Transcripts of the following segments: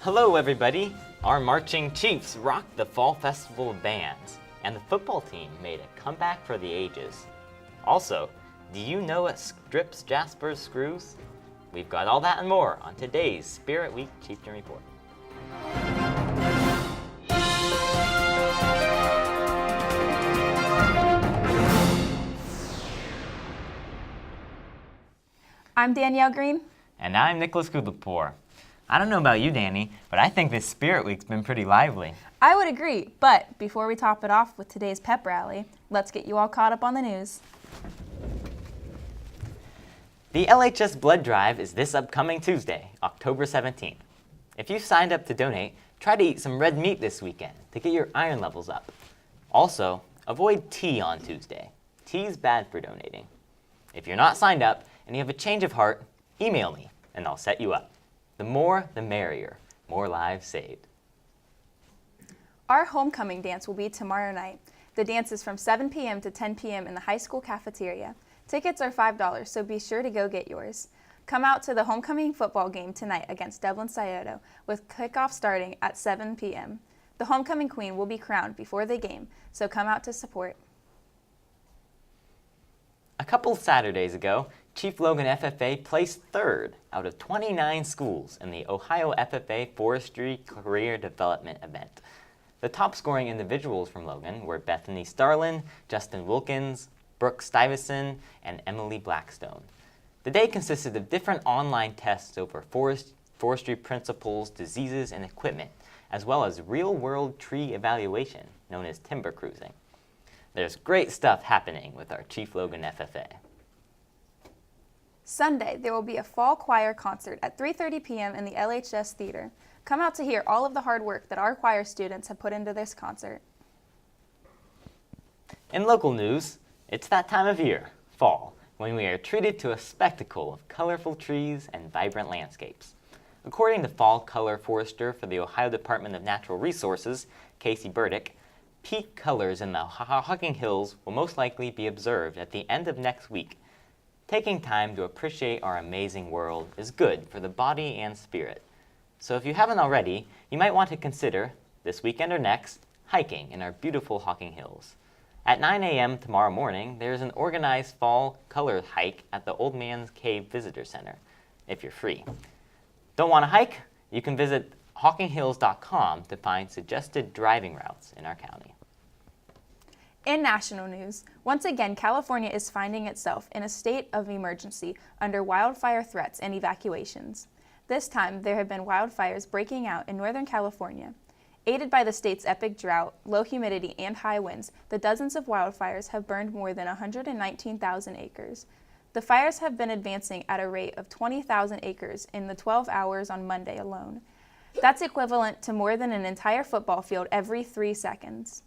Hello everybody! Our marching chiefs rocked the Fall Festival of Bands, and the football team made a comeback for the ages. Also, do you know what strips Jasper's screws? We've got all that and more on today's Spirit Week Chieftain Report. I'm Danielle Green. And I'm Nicholas Gudlapur. I don't know about you, Danny, but I think this Spirit Week's been pretty lively. I would agree, but before we top it off with today's pep rally, let's get you all caught up on the news. The LHS Blood Drive is this upcoming Tuesday, October 17th. If you signed up to donate, try to eat some red meat this weekend to get your iron levels up. Also, avoid tea on Tuesday. Tea's bad for donating. If you're not signed up and you have a change of heart, email me and I'll set you up. The more, the merrier. More lives saved. Our homecoming dance will be tomorrow night. The dance is from 7 p.m. to 10 p.m. in the high school cafeteria. Tickets are $5, so be sure to go get yours. Come out to the homecoming football game tonight against Dublin Scioto, with kickoff starting at 7 p.m. The homecoming queen will be crowned before the game, so come out to support. A couple Saturdays ago, Chief Logan FFA placed third out of 29 schools in the Ohio FFA Forestry Career Development event. The top scoring individuals from Logan were Bethany Starlin, Justin Wilkins, Brooke Stuyvesant, and Emily Blackstone. The day consisted of different online tests over forestry principles, diseases, and equipment, as well as real-world tree evaluation, known as timber cruising. There's great stuff happening with our Chief Logan FFA. Sunday, there will be a fall choir concert at 3:30 p.m. in the LHS Theater. Come out to hear all of the hard work that our choir students have put into this concert. In local news, it's that time of year, fall, when we are treated to a spectacle of colorful trees and vibrant landscapes. According to fall color forester for the Ohio Department of Natural Resources, Casey Burdick, peak colors in the Hocking Hills will most likely be observed at the end of next week. Taking time to appreciate our amazing world is good for the body and spirit. So if you haven't already, you might want to consider, this weekend or next, hiking in our beautiful Hocking Hills. At 9 a.m. tomorrow morning, there is an organized fall color hike at the Old Man's Cave Visitor Center, if you're free. Don't want to hike? You can visit hawkinghills.com to find suggested driving routes in our county. In national news, once again, California is finding itself in a state of emergency under wildfire threats and evacuations. This time, there have been wildfires breaking out in Northern California. Aided by the state's epic drought, low humidity, and high winds, the dozens of wildfires have burned more than 119,000 acres. The fires have been advancing at a rate of 20,000 acres in the 12 hours on Monday alone. That's equivalent to more than an entire football field every 3 seconds.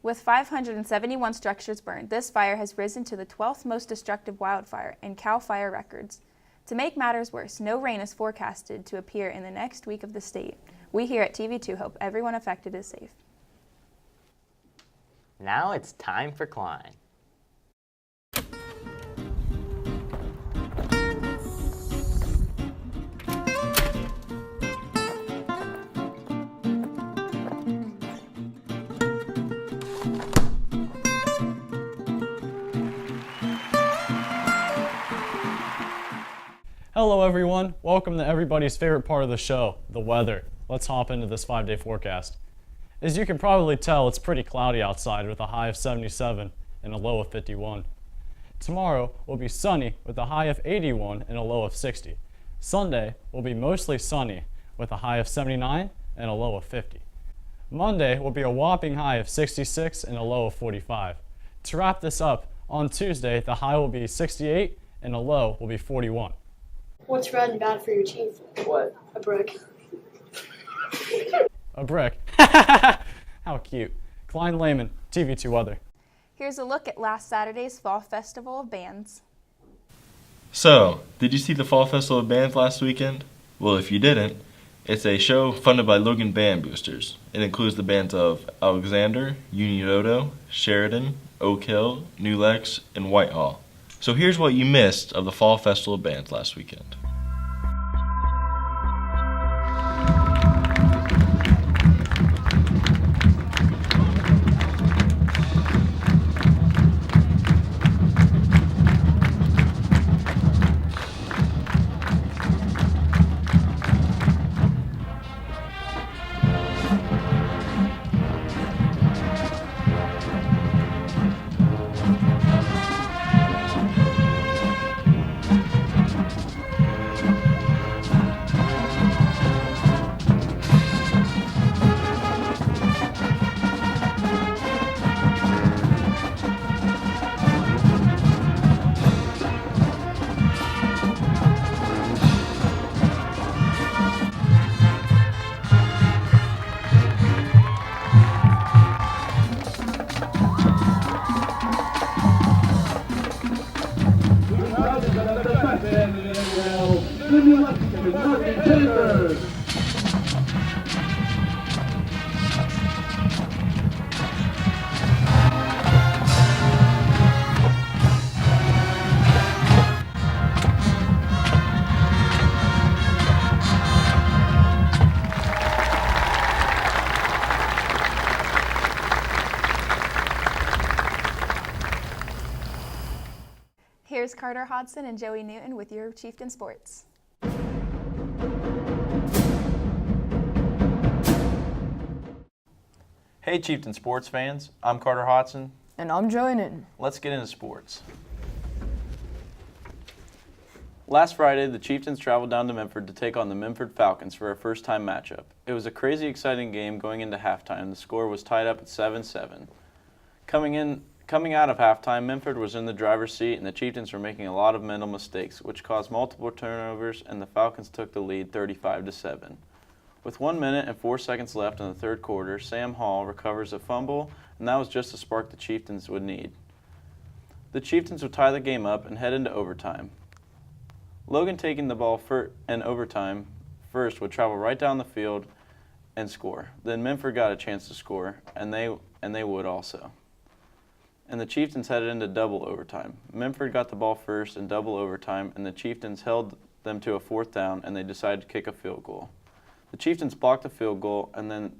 With 571 structures burned, this fire has risen to the 12th most destructive wildfire in CAL FIRE records. To make matters worse, no rain is forecasted to appear in the next week of the state. We here at TV2 hope everyone affected is safe. Now it's time for Klein. Hello everyone, welcome to everybody's favorite part of the show, the weather. Let's hop into this 5-day forecast. As you can probably tell, it's pretty cloudy outside with a high of 77 and a low of 51. Tomorrow will be sunny with a high of 81 and a low of 60. Sunday will be mostly sunny with a high of 79 and a low of 50. Monday will be a whopping high of 66 and a low of 45. To wrap this up, on Tuesday the high will be 68 and a low will be 41. What's red and bad for your teeth? What? A brick. A brick. How cute. Klein Lehman, TV2 Weather. Here's a look at last Saturday's Fall Festival of Bands. So, did you see the Fall Festival of Bands last weekend? Well, if you didn't, it's a show funded by Logan Band Boosters. It includes the bands of Alexander, Unioto, Sheridan, Oak Hill, New Lex, and Whitehall. So here's what you missed of the Fall Festival of Bands last weekend. Here's Carter Hodson and Joey Newton with your Chieftain Sports. Hey Chieftain sports fans, I'm Carter Hodson. And I'm Joey Newton. Let's get into sports. Last Friday, the Chieftains traveled down to Memphis to take on the Memphis Falcons for a first-time matchup. It was a crazy exciting game going into halftime. The score was tied up at 7-7. Coming out of halftime, Memphis was in the driver's seat and the Chieftains were making a lot of mental mistakes, which caused multiple turnovers, and the Falcons took the lead 35-7. With 1 minute and 4 seconds left in the third quarter, Sam Hall recovers a fumble, and that was just the spark the Chieftains would need. The Chieftains would tie the game up and head into overtime. Logan, taking the ball in overtime first, would travel right down the field and score. Then Memphis got a chance to score, and they would also. And the Chieftains headed into double overtime. Memphis got the ball first in double overtime, and the Chieftains held them to a fourth down, and they decided to kick a field goal. The Chieftains blocked the field goal, and then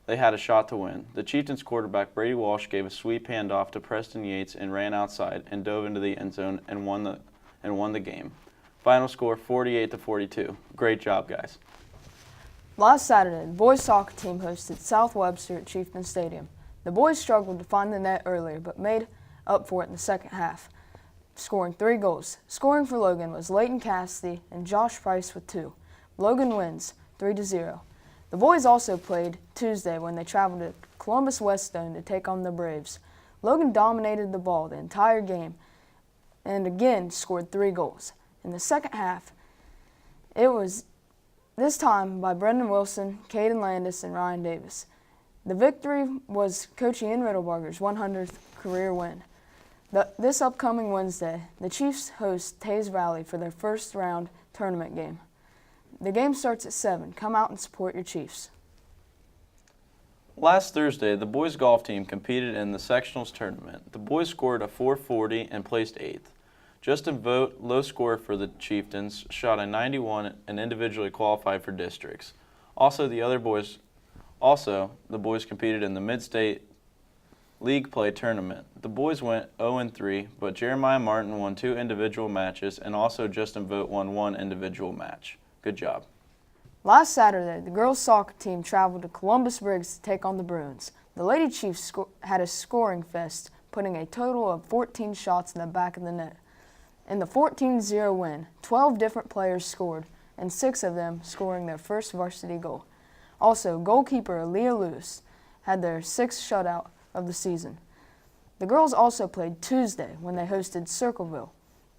they had a shot to win. The Chieftains quarterback Brady Walsh gave a sweep handoff to Preston Yates and ran outside and dove into the end zone and won the game. Final score 48-42. Great job, guys. Last Saturday, the boys soccer team hosted South Webster at Chieftain Stadium. The boys struggled to find the net earlier, but made up for it in the second half, scoring 3 goals. Scoring for Logan was Leighton Cassidy and Josh Price with 2. Logan wins 3-0. The boys also played Tuesday when they traveled to Columbus Weststone to take on the Braves. Logan dominated the ball the entire game and again scored 3 goals. In the second half, it was this time by Brendan Wilson, Caden Landis, and Ryan Davis. The victory was Coach Ian Riddlebarger's 100th career win. This upcoming Wednesday, the Chiefs host Taze Valley for their first round tournament game. The game starts at 7. Come out and support your Chiefs. Last Thursday, the boys golf team competed in the sectionals tournament. The boys scored a 440 and placed 8th. Justin Vogt, low scorer for the Chieftains, shot a 91 and individually qualified for districts. The boys competed in the Mid-State League Play Tournament. The boys went 0-3, but Jeremiah Martin won 2 individual matches, and also Justin Vogt won 1 individual match. Good job. Last Saturday, the girls soccer team traveled to Columbus Briggs to take on the Bruins. The Lady Chiefs had a scoring fest, putting a total of 14 shots in the back of the net. In the 14-0 win, 12 different players scored, and 6 of them scoring their first varsity goal. Also, goalkeeper Aaliyah Lewis had their 6th shutout of the season. The girls also played Tuesday when they hosted Circleville.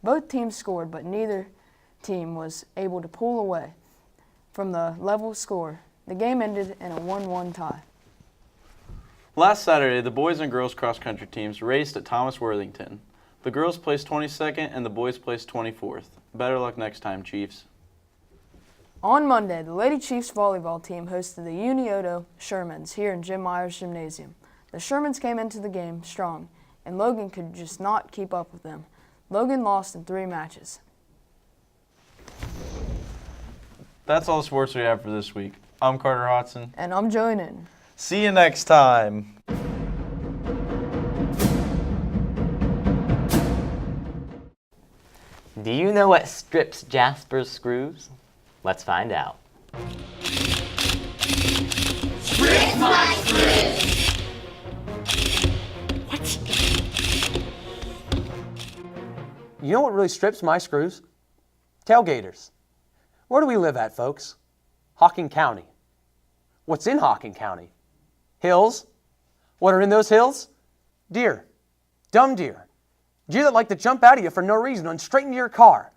Both teams scored, but neither team was able to pull away from the level score. The game ended in a 1-1 tie. Last Saturday, the boys and girls cross-country teams raced at Thomas Worthington. The girls placed 22nd and the boys placed 24th. Better luck next time, Chiefs. On Monday, the Lady Chiefs volleyball team hosted the Unioto Shermans here in Jim Myers Gymnasium. The Shermans came into the game strong, and Logan could just not keep up with them. Logan lost in 3 matches. That's all the sports we have for this week. I'm Carter Hodson. And I'm Joey Newton. See you next time. Do you know what strips Jasper's screws? Let's find out. You know what really strips my screws? Tailgaters. Where do we live at, folks? Hocking County. What's in Hocking County? Hills. What are in those hills? Deer. Dumb deer. Deer that like to jump out at you for no reason and straight into your car.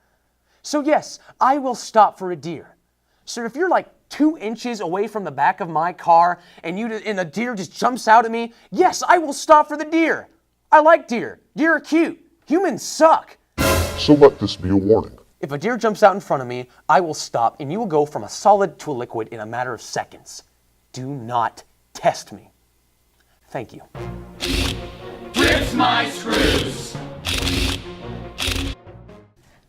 So yes, I will stop for a deer. So if you're like 2 inches away from the back of my car and a deer just jumps out at me, yes, I will stop for the deer. I like deer. Deer are cute. Humans suck. So let this be a warning. If a deer jumps out in front of me, I will stop and you will go from a solid to a liquid in a matter of seconds. Do not test me. Thank you.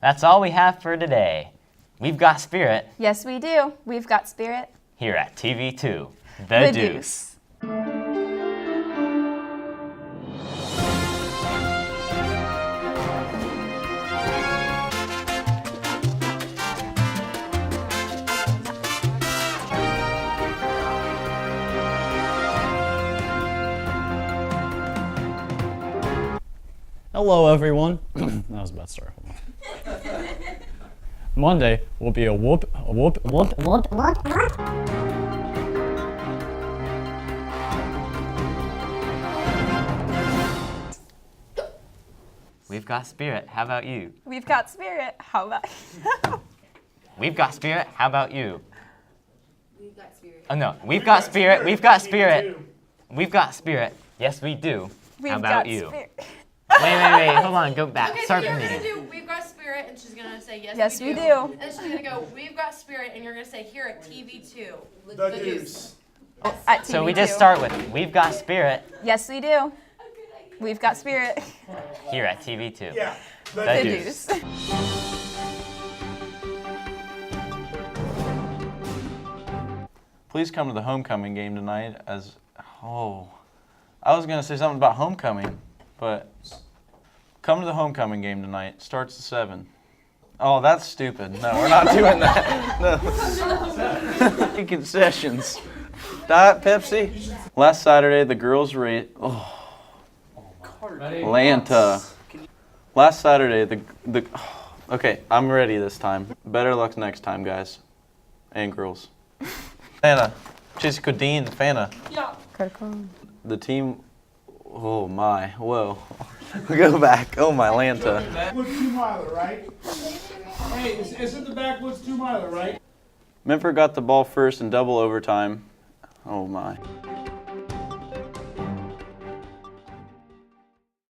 That's all we have for today. We've got spirit Yes, we do. We've got spirit. here at TV2, The Deuce. Hello, everyone. That was a bad start. Hold on. Monday will be a whoop. We've got spirit. How about you? We've got spirit. How about We've got spirit. How about you? We've got spirit. Oh no, we've got spirit. We've got spirit. We've got spirit. Yes, we do. We've How about got you? spirit. Wait. Hold on. Go back. Okay, so Start you're from gonna the do we've got spirit and she's gonna say yes, Yes, we do. And then she's gonna go, we've got spirit, and you're gonna say here at TV2. The Deuce. At So we TV2. just start with we've got spirit Yes, we do. We've got spirit. here at TV2. Yeah. The The Deuce. Deuce. Please come to the homecoming game tonight as, I was going to say something about homecoming, but come to the homecoming game tonight. Starts at 7. Oh, that's stupid. No, we're not doing that. No. Concessions. Diet Pepsi. Last Saturday, the girls race. Atlanta. Last Saturday, okay, I'm ready this time. Better luck next time, guys and girls. Fana. Jessica Dean, Fana. Yeah. The team, oh my, whoa. Go back, oh my Lanta. Backwoods 2-miler, right? Hey, isn't the backwoods 2-miler, right? Memphis got the ball first in double overtime. Oh my.